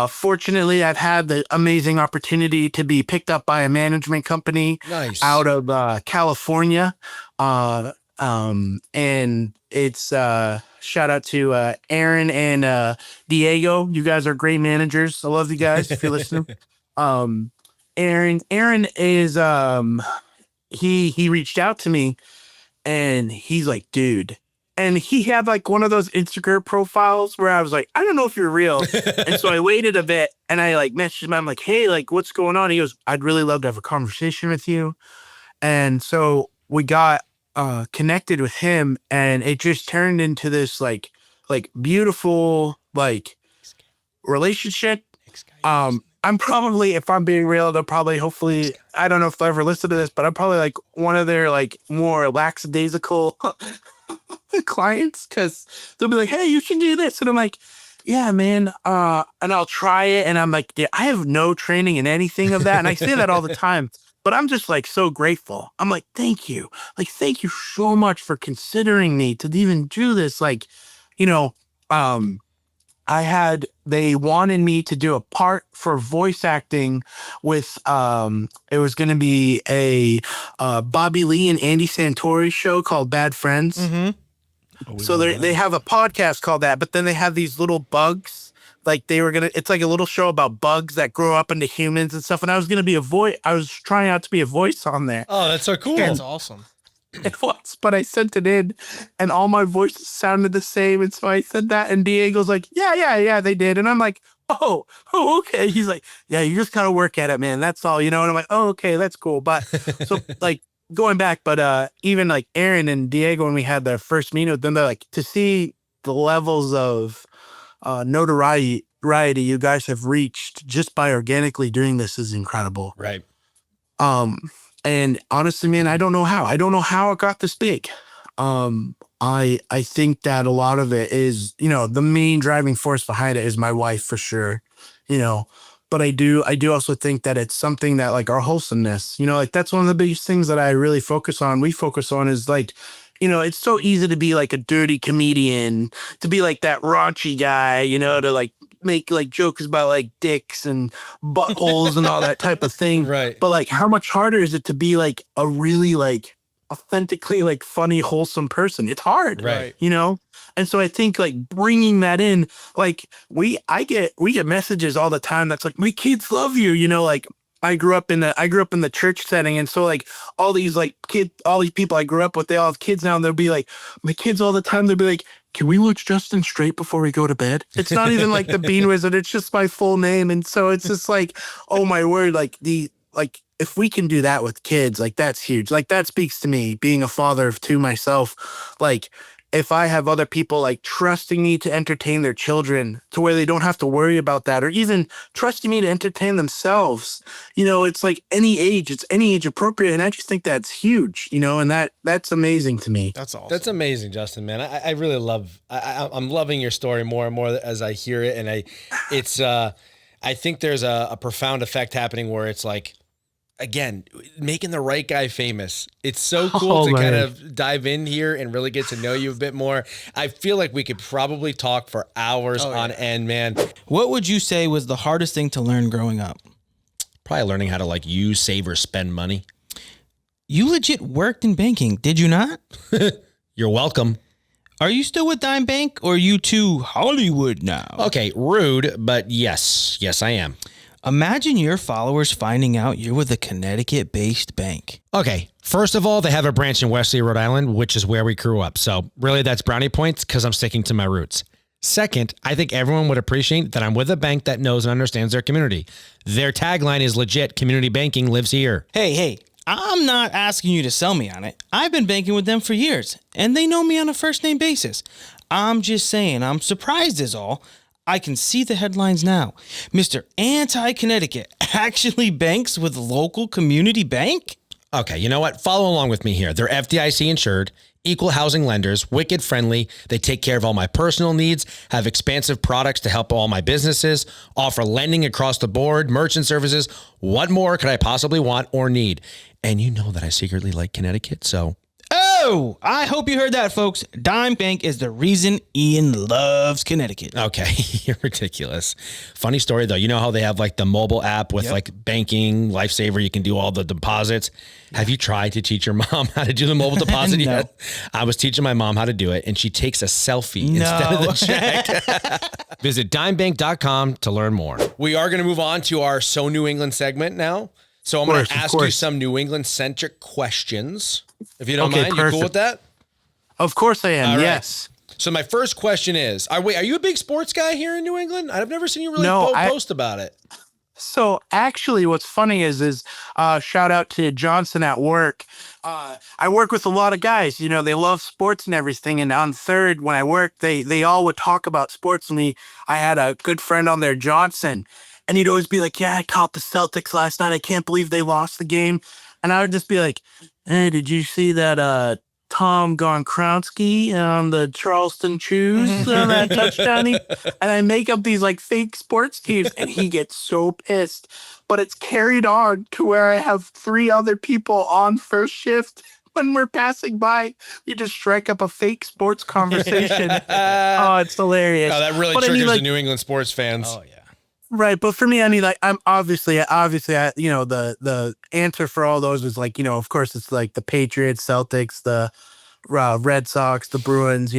Fortunately, I've had the amazing opportunity to be picked up by a management company out of California. And it's shout out to Aaron and Diego. You guys are great managers. I love you guys if you're listening. Aaron is he reached out to me and he's like, "Dude," and he had like one of those Instagram profiles where I was like, "I don't know if you're real." And so I waited a bit and I like messaged him. I'm like, "Hey, like what's going on?" He goes, "I'd really love to have a conversation with you." And so we got connected with him and it just turned into this like beautiful like relationship. I'm probably, if I'm being real, they'll probably, hopefully, I don't know if they'll ever listen to this, but I'm probably like one of their like more lackadaisical clients, because they'll be like, "Hey, you should do this." And I'm like, "Yeah, man." And I'll try it. And I'm like, I have no training in anything of that. And I say that all the time, but I'm just like so grateful. I'm like, "Thank you. Like, thank you so much for considering me to even do this." Like, they wanted me to do a part for voice acting with, it was going to be a Bobby Lee and Andy Santori show called Bad Friends. Mm-hmm. So they have a podcast called that, but then they have these little bugs. Like it's like a little show about bugs that grow up into humans and stuff. And I was going to be I was trying out to be a voice on there. Oh, that's so cool. That's awesome. It was, but I sent it in and all my voices sounded the same. And so I said that and Diego's like, yeah, they did. And I'm like, oh, okay. He's like, "Yeah, you just gotta work at it, man. That's all, And I'm like, "Oh, okay, that's cool." But so like going back, but even like Aaron and Diego, when we had their first meeting with them, they're like, to see the levels of notoriety you guys have reached just by organically doing this is incredible. Right. And honestly, man, I don't know how it got this big. I think that a lot of it is, the main driving force behind it is my wife for sure, but I do also think that it's something that like our wholesomeness, like that's one of the biggest things that I really focus on. We focus on is like, it's so easy to be like a dirty comedian, to be like that raunchy guy, to like make like jokes about like dicks and buttholes and all that type of thing. Right. But like, how much harder is it to be like a really like authentically like funny, wholesome person? It's hard. Right. And so I think like bringing that in, like we get messages all the time that's like, "My kids love you," like I grew up in the church setting. And so like all these people I grew up with, they all have kids now, and they'll be like, my kids all the time, they'll be like, "Can we watch Justin Strait before we go to bed?" It's not even like the Bean Wizard. It's just my full name. And so it's just like, oh my word, like if we can do that with kids, like that's huge. Like that speaks to me being a father of two myself. Like if I have other people like trusting me to entertain their children to where they don't have to worry about that, or even trusting me to entertain themselves, it's like it's any age appropriate. And I just think that's huge, and that's amazing to me. That's awesome. That's amazing, Justin, man. I really I'm loving your story more and more as I hear it. And I think there's a profound effect happening where it's like, again, making the right guy famous. It's so cool to kind of dive in here and really get to know you a bit more. I feel like we could probably talk for hours on end, man. What would you say was the hardest thing to learn growing up? Probably learning how to like use, save, or spend money. You legit worked in banking, did you not? You're welcome. Are you still with Dime Bank or are you too Hollywood now? Okay, rude, but yes, I am. Imagine your followers finding out you're with a Connecticut-based bank. Okay, first of all, they have a branch in Wesley, Rhode Island, which is where we grew up. So really that's brownie points because I'm sticking to my roots. Second, I think everyone would appreciate that I'm with a bank that knows and understands their community. Their tagline is legit, community banking lives here. Hey, I'm not asking you to sell me on it. I've been banking with them for years, and they know me on a first-name basis. I'm just saying I'm surprised is all. I can see the headlines now. Mr. Anti-Connecticut actually banks with local community bank? Okay, you know what? Follow along with me here. They're FDIC insured, equal housing lenders, wicked friendly. They take care of all my personal needs, have expansive products to help all my businesses, offer lending across the board, merchant services. What more could I possibly want or need? And you know that I secretly like Connecticut, so... Oh, I hope you heard that, folks. Dime Bank is the reason Ian loves Connecticut. Okay, you're ridiculous. Funny story, though. You know how they have like the mobile app with like banking, Lifesaver, you can do all the deposits. Have you tried to teach your mom how to do the mobile deposit No. yet? I was teaching my mom how to do it, and she takes a selfie instead of the check. Visit dimebank.com to learn more. We are going to move on to our So New England segment now. So I'm going to ask you some New England-centric questions. If you don't mind, you cool with that? Of course I am, All right. yes. So my first question is, are you a big sports guy here in New England? I've never seen you really post about it. So actually what's funny is shout out to Johnson at work. I work with a lot of guys, they love sports and everything. And on third, when I worked, they all would talk about sports with me. I had a good friend on there, Johnson, and he'd always be like, yeah, I caught the Celtics last night. I can't believe they lost the game. And I would just be like, hey, did you see that Tom Gronkowski on the Charleston Chews that touchdown? And I make up these like fake sports teams, and he gets so pissed. But it's carried on to where I have 3 other people on first shift. When we're passing by, you just strike up a fake sports conversation. Oh, it's hilarious. Oh, that really triggers the New England sports fans. Oh, yeah. Right, but for me, I'm obviously, the answer for all those is like, of course, it's like the Patriots, Celtics, the Red Sox, the Bruins.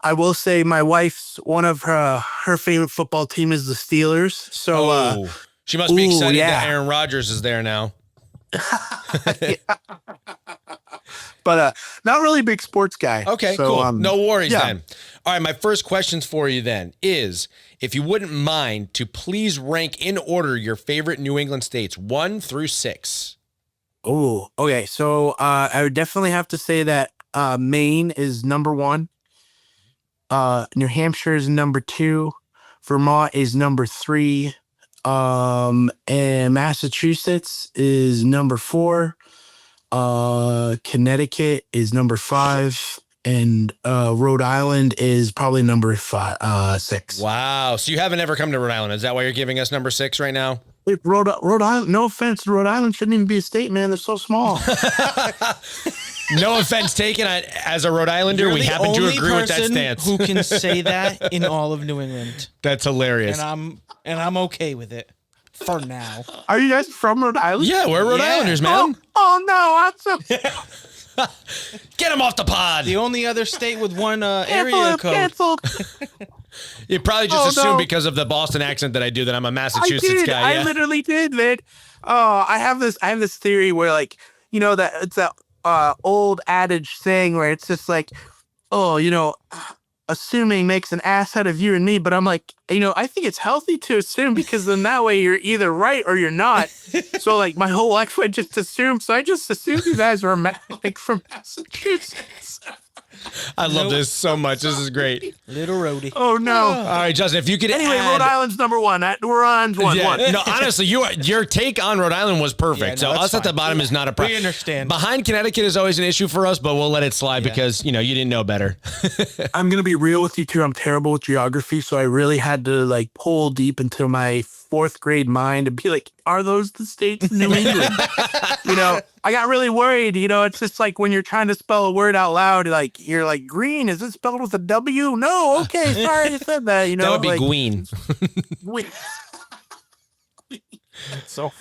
I will say my wife's one of her favorite football team is the Steelers. So she must be excited that Aaron Rodgers is there now. But not really a big sports guy. Okay, so, cool. No worries then. All right, my first questions for you then is, if you wouldn't mind to please rank in order your favorite New England states, 1 through 6. Oh, okay. So I would definitely have to say that Maine is number 1. New Hampshire is number 2. Vermont is number 3. And Massachusetts is number 4. Connecticut is number 5. And Rhode Island is probably number 6. Wow. So you haven't ever come to Rhode Island. Is that why you're giving us number 6 right now? Wait, Rhode Island, no offense, Rhode Island shouldn't even be a state, man. They're so small. No offense taken. As a Rhode Islander, we happen to agree with that stance. Who can say that in all of New England? That's hilarious. And I'm okay with it for now. Are you guys from Rhode Island? Yeah, we're Rhode Islanders, man. Oh no, that's Get him off the pod. The only other state with one area code. Canceled. You probably just assumed because of the Boston accent that I do that I'm a Massachusetts guy. I literally did, man. Oh, I have this theory where, like, that it's that old adage saying where it's just like, oh, assuming makes an ass out of you and me, but I'm like, I think it's healthy to assume because then that way you're either right or you're not. So like my whole life I just assumed. So I just assumed you guys were like from Massachusetts. I love this so much. This is great. Little roadie. Oh no! All right, Justin, if you could Anyway, add... Rhode Island's number one. We're on one. No, honestly, your take on Rhode Island was perfect. Yeah, no, so us fine. at the bottom is not a problem. We understand. Behind Connecticut is always an issue for us, but we'll let it slide because you didn't know better. I'm gonna be real with you too. I'm terrible with geography, so I really had to like pull deep into my 4th grade mind and be like, are those the states in New England? I got really worried. It's just like when you're trying to spell a word out loud, like you're like, green, is it spelled with a W? No, okay, sorry I said that. That would be like, Gween. So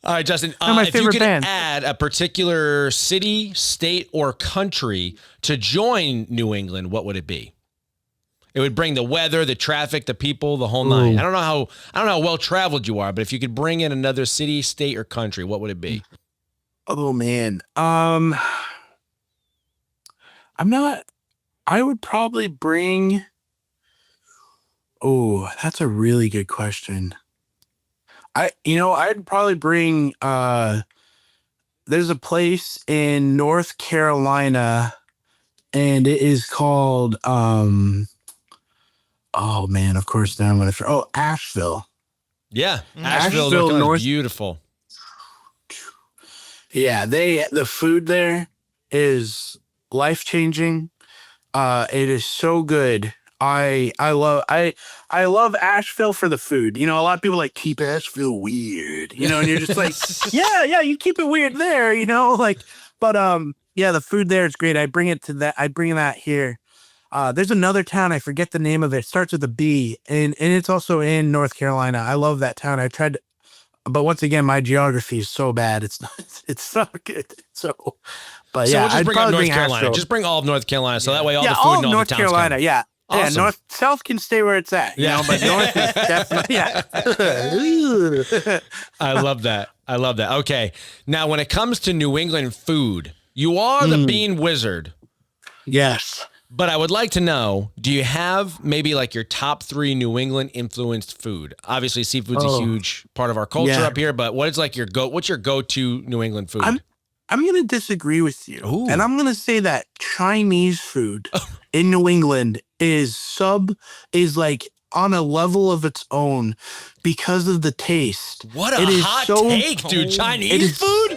all right, Justin, my if you favorite could band. add a particular city, state, or country to join New England, what would it be? It would bring the weather, the traffic, the people, the whole nine. I don't know how well traveled you are, but if you could bring in another city, state, or country, what would it be? Oh man. I would probably bring. Oh, that's a really good question. I'd probably bring, there's a place in North Carolina and it is called, oh man, of course now I'm going to, Asheville. Yeah. Asheville, North Carolina, North. beautiful. Yeah. The food there is life-changing. It is so good. I love Asheville for the food. A lot of people like keep Asheville weird, and you're just like, yeah, you keep it weird there, but the food there is great. I bring that here. There's another town, I forget the name of it. It starts with a B and it's also in North Carolina. I love that town. I tried to, but once again, my geography is so bad. It's not good. So We'll just bring up North Carolina. Asheville. Just bring all of North Carolina. So that way all the food all and all North the towns Carolina. come. Yeah. Awesome. Yeah, South can stay where it's at, but North is definitely, I love that. Okay. Now, when it comes to New England food, you are the bean wizard. Yes. But I would like to know, do you have maybe like your top 3 New England influenced food? Obviously, seafood's a huge part of our culture up here, but what's your go-to New England food? I'm going to disagree with you. Ooh. And I'm going to say that Chinese food in New England is like on a level of its own because of the taste. What a hot take, dude. Chinese food?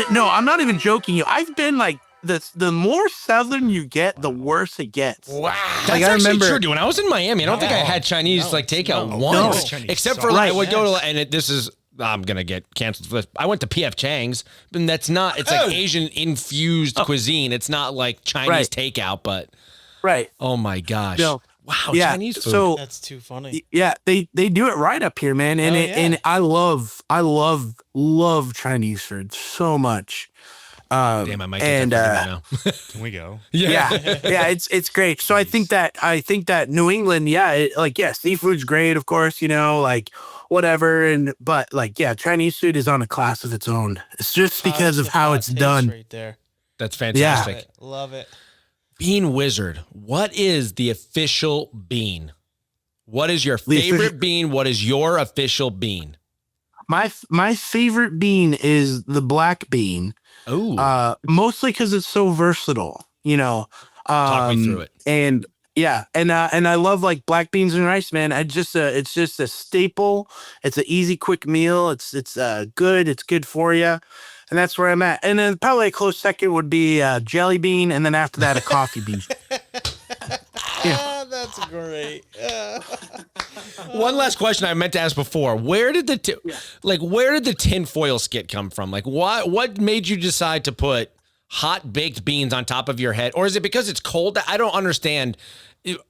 No, I'm not even joking you. I've been like, the more southern you get, the worse it gets. Wow. That's actually true, dude. When I was in Miami, I don't think I had Chinese takeout once. Except for I would go to, this is, I'm going to get canceled for this. I went to P.F. Chang's, and that's not, it's like Asian infused cuisine. It's not like Chinese takeout, but. Right. Oh my gosh. No. Wow. Yeah. Chinese food. So that's too funny. Yeah. They do it right up here, man. And and I love Chinese food so much. Damn, I might get that now. Can we go? Yeah. It's great. So I think that New England, seafood's great, of course, whatever. But Chinese food is on a class of its own. It's just because of how it's done. Right there. That's fantastic. Love it. Bean wizard. What is the official bean? What is your favorite bean? What is your official bean? My favorite bean is the black bean. Oh, mostly because it's so versatile, Talk me through it. And I love like black beans and rice, man. It's just a staple. It's an easy, quick meal. It's good. It's good for you. And that's where I'm at. And then probably a close second would be jelly bean. And then after that, a coffee bean. That's great. One last question I meant to ask before. Where did the tinfoil skit come from? Like what made you decide to put hot baked beans on top of your head? Or is it because it's cold? I don't understand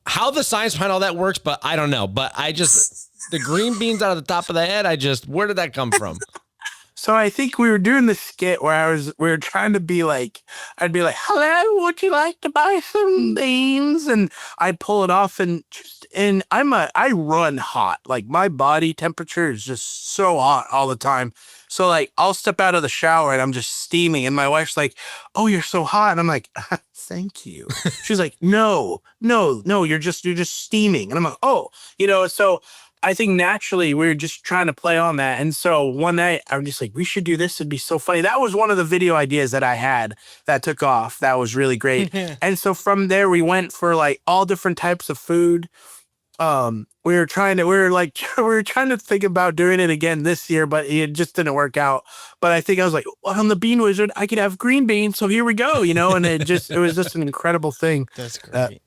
how the science behind all that works, but I don't know. But the green beans out of the top of the head, where did that come from? So I think we were doing the skit where we were trying to be like, I'd be like, hello, would you like to buy some beans? And I'd pull it off and I run hot. Like my body temperature is just so hot all the time. So like I'll step out of the shower and I'm just steaming. And my wife's like, oh, you're so hot. And I'm like, thank you. She's like, no, you're just steaming. And I'm like, oh, so I think naturally we were just trying to play on that. And so one night I'm just like, we should do this. It'd be so funny. That was one of the video ideas that I had that took off. That was really great. And so from there we went for like all different types of food. We were trying to think about doing it again this year, but it just didn't work out. But I think I was like, well, I'm the Bean Wizard. I could have green beans. So here we go, and it was just an incredible thing. That's great.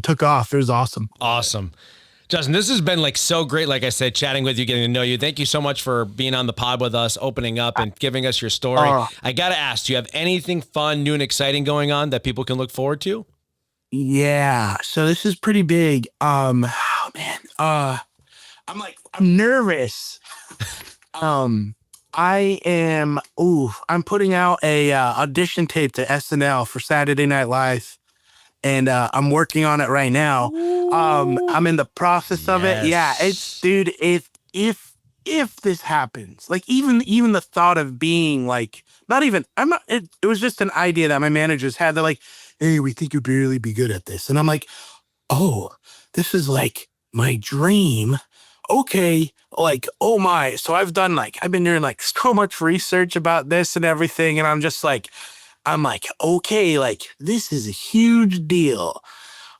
Took off. It was awesome. Awesome. Justin, this has been like so great. Like I said, chatting with you, getting to know you. Thank you so much for being on the pod with us, opening up and giving us your story. I got to ask, do you have anything fun, new and exciting going on that people can look forward to? Yeah. So this is pretty big. I'm nervous. I'm putting out a audition tape to SNL for Saturday Night Live. And I'm working on it right now. I'm in the process of it. Yeah, if this happens, like even the thought of being like, it was just an idea that my managers had. They're like, hey, we think you'd really be good at this. And I'm like, oh, this is like my dream. Okay. Like, oh my. So I've been doing like so much research about this and everything. And I'm like, okay, like this is a huge deal.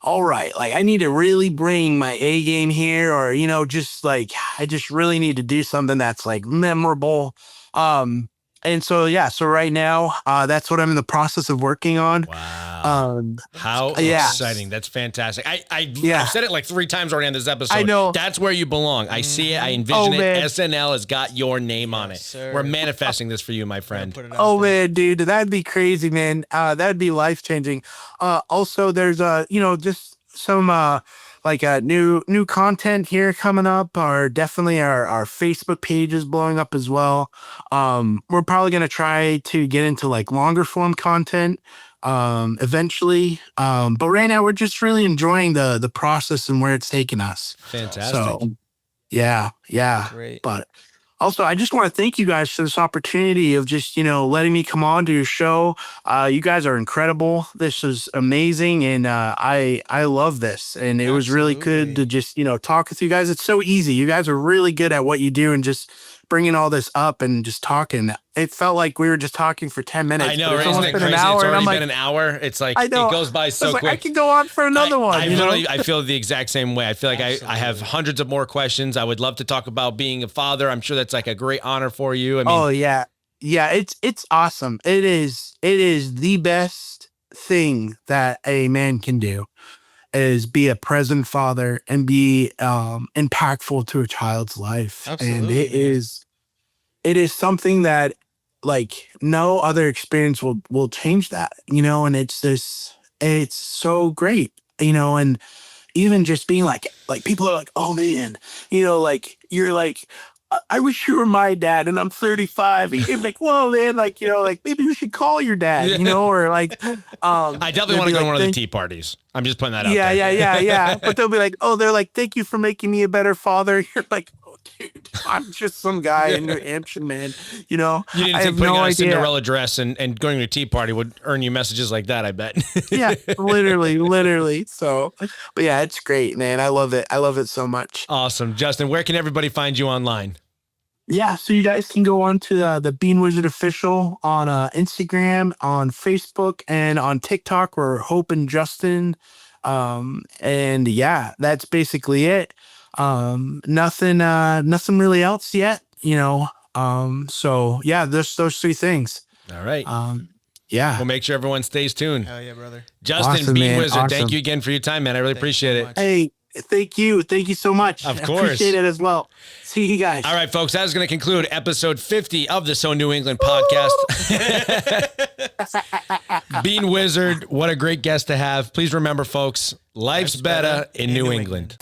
All right. Like I need to really bring my A game here, or, I just really need to do something that's like memorable. And so, so right now, that's what I'm in the process of working on. Wow. How exciting. That's fantastic. I've said it like 3 times already on this episode. I know. That's where you belong. I see it. I envision it. Man. SNL has got your name on it. Sir. We're manifesting this for you, my friend. Man, dude, that'd be crazy, man. That'd be life-changing. Also, there's, just some, new content here coming up. Definitely our Facebook page is blowing up as well. We're probably going to try to get into like longer form content eventually. But right now we're just really enjoying the process and where it's taken us. Fantastic. So, yeah. Great. But also, I just want to thank you guys for this opportunity of just, letting me come on to your show. You guys are incredible. This is amazing. And I love this. And it was really good to just, talk with you guys. It's so easy. You guys are really good at what you do and just bringing all this up and just talking. It felt like we were just talking for 10 minutes. I know, right? Isn't it crazy? It's already been an hour. It's like, it goes by so quick. I can go on for another one. I feel the exact same way. I feel like I have hundreds of more questions. I would love to talk about being a father. I'm sure that's like a great honor for you. I mean, oh yeah. Yeah. It's awesome. It is the best thing that a man can do is be a present father and be impactful to a child's life. Absolutely. And it is something that like no other experience will change that, and it's so great, and even just being like people are like, oh man, like you're like, I wish you were my dad and I'm 35. You'd be like, well, man, like, maybe we should call your dad, or like, I definitely want to go to one of the tea parties. I'm just putting that out there. Yeah. But they'll be like, oh, they're like, thank you for making me a better father. You're like, oh, dude, I'm just some guy in New Hampshire, man. You didn't think putting on a Cinderella dress and going to a tea party would earn you messages like that, I bet. Yeah, literally. So, but yeah, it's great, man. I love it. I love it so much. Awesome. Justin, where can everybody find you online? Yeah, so you guys can go on to the Bean Wizard Official on Instagram, on Facebook, and on TikTok. We're Hope and Justin. And yeah, that's basically it. Nothing really else yet, so yeah, there's those 3 things. All right. Yeah. We'll make sure everyone stays tuned. Hell yeah, brother. Justin, awesome, Bean man. Wizard, Awesome. Thank you again for your time, man. I really appreciate it. Hey, thank you so much. Of I course. appreciate it as well. See you guys. All right, folks, that is going to conclude episode 50 of the So New England podcast. Bean Wizard, what a great guest to have. Please remember, folks, life's better in New England.